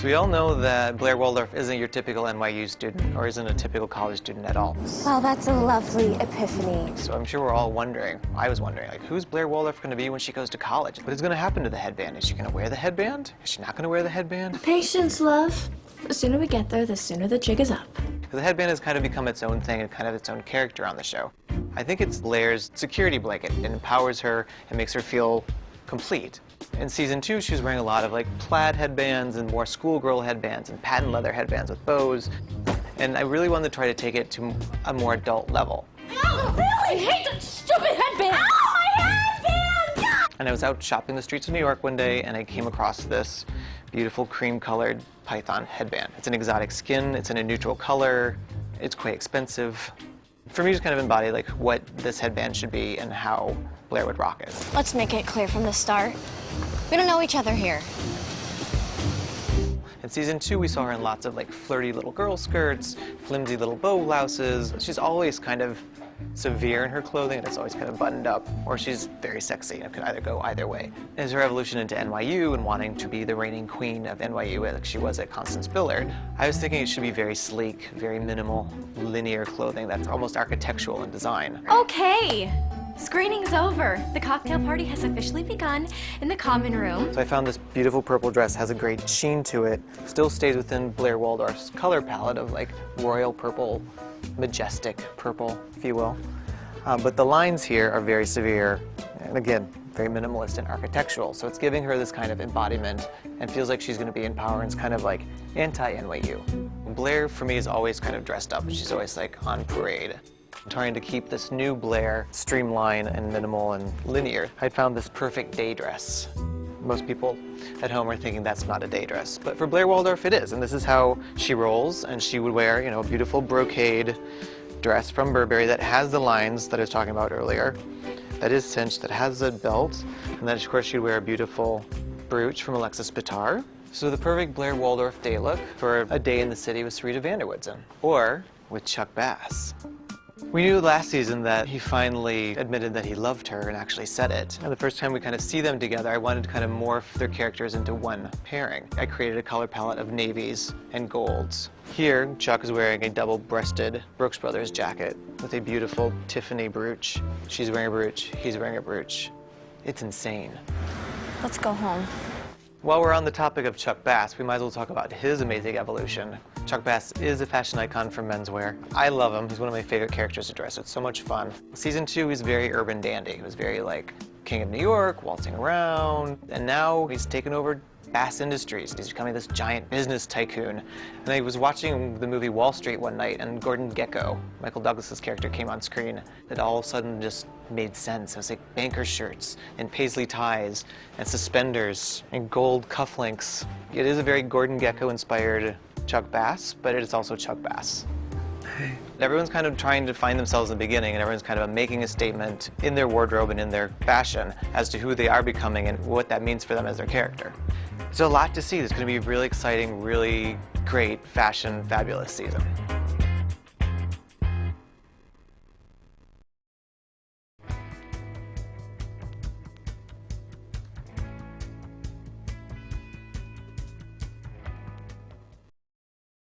So we all know that Blair Waldorf isn't your typical NYU student or isn't a typical college student at all. Well, that's a lovely epiphany. So I'm sure we're all wondering, I was wondering, like, who's Blair Waldorf going to be when she goes to college? What is going to happen to the headband? Is she going to wear the headband? Is she not going to wear the headband? Patience, love. The sooner we get there, the sooner the jig is up. The headband has kind of become its own thing and kind of its own character on the show. I think it's Blair's security blanket. It empowers her and makes her feel complete. In season 2, she was wearing a lot of like plaid headbands and more schoolgirl headbands and patent leather headbands with bows. And I really wanted to try to take it to a more adult level. Oh, really? I hate that stupid headband! Oh, my headband! And I was out shopping the streets of New York one day and I came across this beautiful cream-colored python headband. It's an exotic skin, it's in a neutral color, it's quite expensive. For me, just kind of embody like what this headband should be and how Blair would rock it. Let's make it clear from the start. We don't know each other here. In season 2, we saw her in lots of like flirty little girl skirts, flimsy little bow blouses. She's always kind of severe in her clothing, and it's always kind of buttoned up, or she's very sexy and it could either go either way. As her evolution into NYU and wanting to be the reigning queen of NYU like she was at Constance Billard, I was thinking it should be very sleek, very minimal, linear clothing that's almost architectural in design. Okay. Screening's over. The cocktail party has officially begun in the common room. So I found this beautiful purple dress, has a great sheen to it, still stays within Blair Waldorf's color palette of like royal purple, majestic purple, if you will. But the lines here are very severe, and again, very minimalist and architectural. So it's giving her this kind of embodiment and feels like she's gonna be in power, and it's kind of like anti-NYU. Blair, for me, is always kind of dressed up. She's always like on parade. I'm trying to keep this new Blair streamlined and minimal and linear. I found this perfect day dress. Most people at home are thinking that's not a day dress, but for Blair Waldorf it is, and this is how she rolls, and she would wear, you know, a beautiful brocade dress from Burberry that has the lines that I was talking about earlier, that is cinched, that has a belt, and then of course she'd wear a beautiful brooch from Alexis Bittar. So the perfect Blair Waldorf day look for a day in the city with Sarita Vanderwoodson, or with Chuck Bass. We knew last season that he finally admitted that he loved her and actually said it. And the first time we kind of see them together, I wanted to kind of morph their characters into one pairing. I created a color palette of navies and golds. Here, Chuck is wearing a double-breasted Brooks Brothers jacket with a beautiful Tiffany brooch. She's wearing a brooch, he's wearing a brooch. It's insane. Let's go home. While we're on the topic of Chuck Bass, we might as well talk about his amazing evolution. Chuck Bass is a fashion icon for menswear. I love him. He's one of my favorite characters to dress. It's so much fun. Season 2, he's very urban dandy. He was very like king of New York, waltzing around. And now he's taken over Bass Industries. He's becoming this giant business tycoon. And I was watching the movie Wall Street one night, and Gordon Gekko, Michael Douglas's character, came on screen. It all of a sudden just made sense. It was like banker shirts and paisley ties and suspenders and gold cufflinks. It is a very Gordon Gekko inspired Chuck Bass, but it is also Chuck Bass. Hey. Everyone's kind of trying to find themselves in the beginning, and everyone's kind of making a statement in their wardrobe and in their fashion as to who they are becoming and what that means for them as their character. There's a lot to see. It's going to be a really exciting, really great fashion, fabulous season.